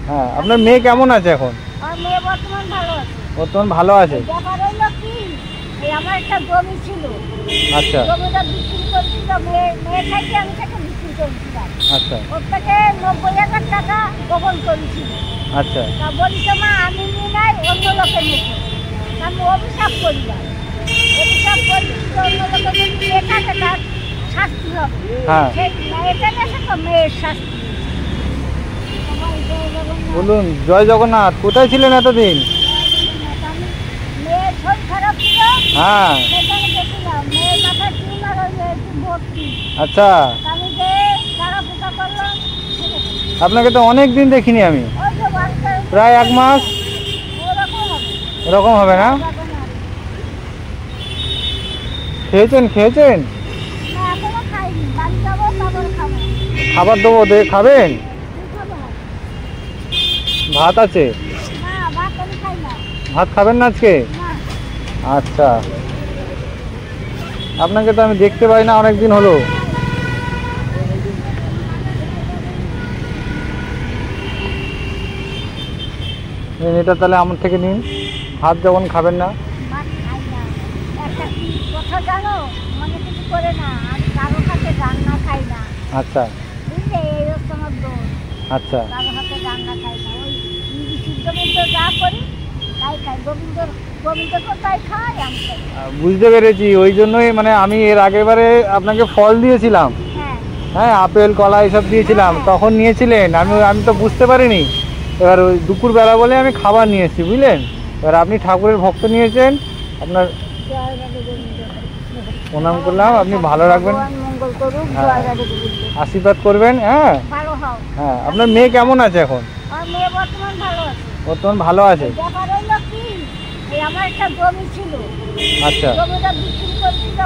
হ্যাঁ, আপনার মেয়ে কেমন আছে এখন? আমার মেয়ে বর্তমান ভালো আছে। বর্তমান ভালো আছে। ব্যাপার হলো কি, এই আমার একটা জমি ছিল, আচ্ছা জমিটা বিক্রি করেছিল, মেয়ে থেকে আমি তাকে বিক্রি করেছিলাম। আচ্ছা ওর থেকে 90,000 টাকা গোপন করেছিল। আচ্ছা তা বলিস মা আমি নিয়ে নাই, অন্য লোকে নিয়েছে। আমি অভিশাপ করিলাম, অভিশাপ করছি অন্য লোকে যদি এখানে তার শাস্তি হবে। হ্যাঁ সেই মেয়েটা এসে তো মেয়ের শাস্তি। বলুন, জয় জগন্নাথ। কোথায় ছিলেন এতদিন? মেয়ের শরীর খারাপ ছিল, হ্যাঁ সেখানে গেছিলাম। মেয়ের মাথায় টিউমার হয়ে ভর্তি। আচ্ছা, আমি যে সারা পূজা করলাম। আপনাকে তো অনেক দিন দেখিনি আমি, ওই যে বাচ্চা প্রায় 1 মাস ওরকম হবে, এরকম হবে না? ওরকম হবে। খেয়েছেন? না এখনো খাইনি, বাড়ি যাবো তারপরে খাবো। খাবার দেবো, খাবেন? কি খাবো? ভাত আছে? না ভাত আমি খাই না। ভাত খাবেন না আজকে? না আচ্ছা, আপনাকে তো আমি দেখতে পাই না অনেক দিন হলো। এটা তাহলে আমার থেকে নিন, ভাত যখন খাবেন না। ভাত খাই না। একটা কি কথা জানো, মনে কিছু করে না, আমি কারো হাতে রান্না খাই না। আচ্ছা বুঝলে, এই হচ্ছে আমার দোষ। আচ্ছা কারো হাতে রান্না খাই না, ওই সিদ্ধ যা করি তাই খাই। গোবিন্দ তো তাই খাই, আমি খাই। বুঝতে পেরেছি, ওই জন্যই মানে আমি এর আগেবারে আপনাকে ফল দিয়েছিলাম। হ্যাঁ হ্যাঁ, আপেল কলা এসব দিয়েছিলাম, তখন নিয়েছিলেন। আমি তো বুঝতে পারিনি। এবার ওই দুপুরবেলা বলে আমি খাবার নিয়ে এসেছি, বুঝলেন। এবার আপনি ঠাকুরের ভক্ত নিয়েছেন, আপনার জয় রাধে গোবিন্দ। প্রণাম করলাম। আপনি ভালো রাখবেন, ভগবান মঙ্গল করুক, হ্যাঁ। জয় রাধে গোবিন্দ। আশীর্বাদ করবেন। হ্যাঁ ভালো হও। হ্যাঁ, আপনার মেয়ে কেমন আছে এখন? আমার মেয়ে বর্তমান ভালো আছে। বর্তমান ভালো আছে। ব্যাপার হইলো কি, এই আমার একটা জমি ছিল, আচ্ছা জমিটা বিক্রি করেছিল,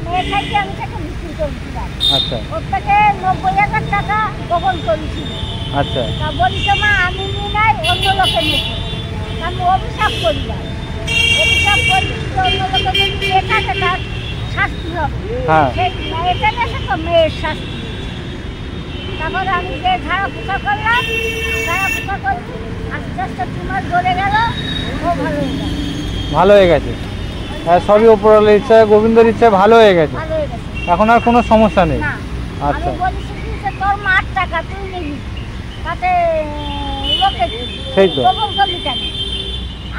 মেয়ে থেকে আমি তাকে বিক্রি করেছিলাম। আচ্ছা ওর থেকে 90,000 টাকা গোপন করেছিল। আচ্ছা তা বলিস মা আমি নিয়ে নাই, অন্য লোকে নিয়েছে। আমি অভিশাপ করিলাম, অভিশাপ করছি অন্য লোকে যদি এখানে তার শাস্তি হবে। হ্যাঁ সেই মেয়েটা এসে তো মেয়ের শাস্তি। তারপরে আমি যে ঝাড়া ফুকা করলাম, ঝাড়া ফুকা করছি, আস্তে আস্তে টিউমার গলে গেল, ও ভালো হয়ে গেল। ভালো হয়ে গেছে। হ্যাঁ, সবই উপরওয়ালার ইচ্ছায়, গোবিন্দর ইচ্ছায় ভালো হয়ে গেছে। ভালো হয়ে গেছে। এখন আর কোনো সমস্যা নেই। না আচ্ছা, আমি বলেছি কি যে তোর মার টাকা তুই নিবি, তাতে লোকে সেই তো। গোপন করলি কেন?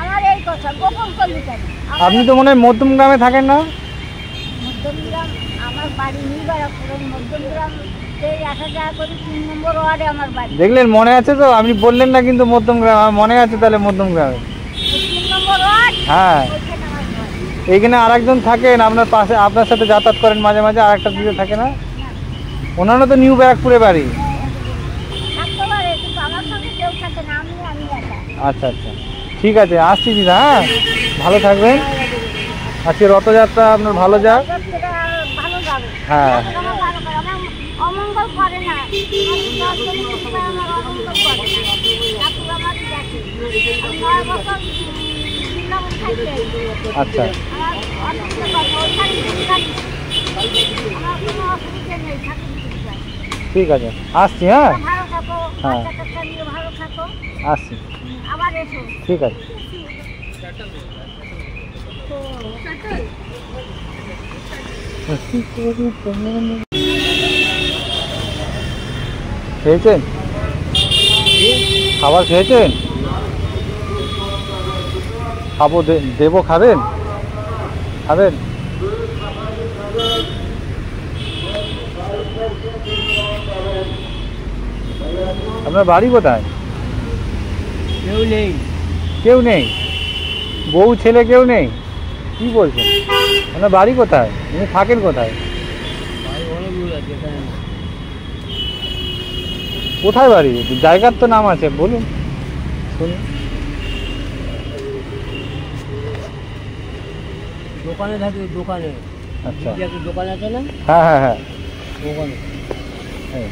আমার এই কথা, গোপন করলি কেন? আপনি তো মনে হয় মধ্যম গ্রামে থাকেন না? মধ্যমগ্রাম আমার বাড়ি নিবারাপুর, মধ্যমগ্রাম সেই 1000 করে 3 নম্বর ওয়ার্ডে আমার বাড়ি। দেখলেন, মনে আছে তো? আপনি বললেন না কিন্তু মধ্যম গ্রাম, আমার মনে আছে তাহলে মধ্যম গ্রামে। 3 নম্বর ওয়ার্ড, হ্যাঁ, ওইখানে আমার বাড়ি। এইখানে আরেকজন থাকেন আপনার পাশে, আপনার সাথে যাতায়াত করেন মাঝে মাঝে, আরেকটা দিকে থাকে না? ওনারও তো নিউ ব্যারাকপুরে বাড়ি। থাকতে পারে, কিন্তু আমার সঙ্গে কেউ থাকে না, আমি একা। আচ্ছা আচ্ছা, ঠিক আছে, আসছি দিদা। হ্যাঁ, ভালো থাকবেন। আজকে রথযাত্রা আপনার ভালো যাক। সেটা ভালো যাবে। হ্যাঁ আমার ভালো করে, আমার অমঙ্গল করে না, আমার অমঙ্গল করে না। ঠাকুর আমারই দেখে। আমি 9 বছর বৃন্দাবন থাকতে, আচ্ছা আমার অসুবিধা করে, ওইখানে সুবিধা দিচ্ছে। আমার কোনো অসুবিধা নেই, ঠাকুর সুবিধা। ঠিক আছে, আসছি। হ্যাঁ ভালো থাকো, হ্যাঁ। বাচ্চা কাচ্চা নিয়ে ভালো থাকো। আসছি, আবার এসো। ঠিক আছে। খেয়েছেন? খাবার খেয়েছেন? খাবো, দেবো, খাবেন? খাবেন? আপনার বাড়ি কোথায়? কেউ নেই। কেউ নেই? বউ ছেলে কেউ নেই? কি বলছেন? আপনার বাড়ি কোথায়? উনি থাকেন কোথায়? কোথায় বাড়ি? জায়গার তো নাম আছে, বলুন শুনি। দোকানে থাকে, দোকানে। আচ্ছা, দোকান আছে না? হ্যাঁ হ্যাঁ হ্যাঁ, দোকানে। হ্যাঁ।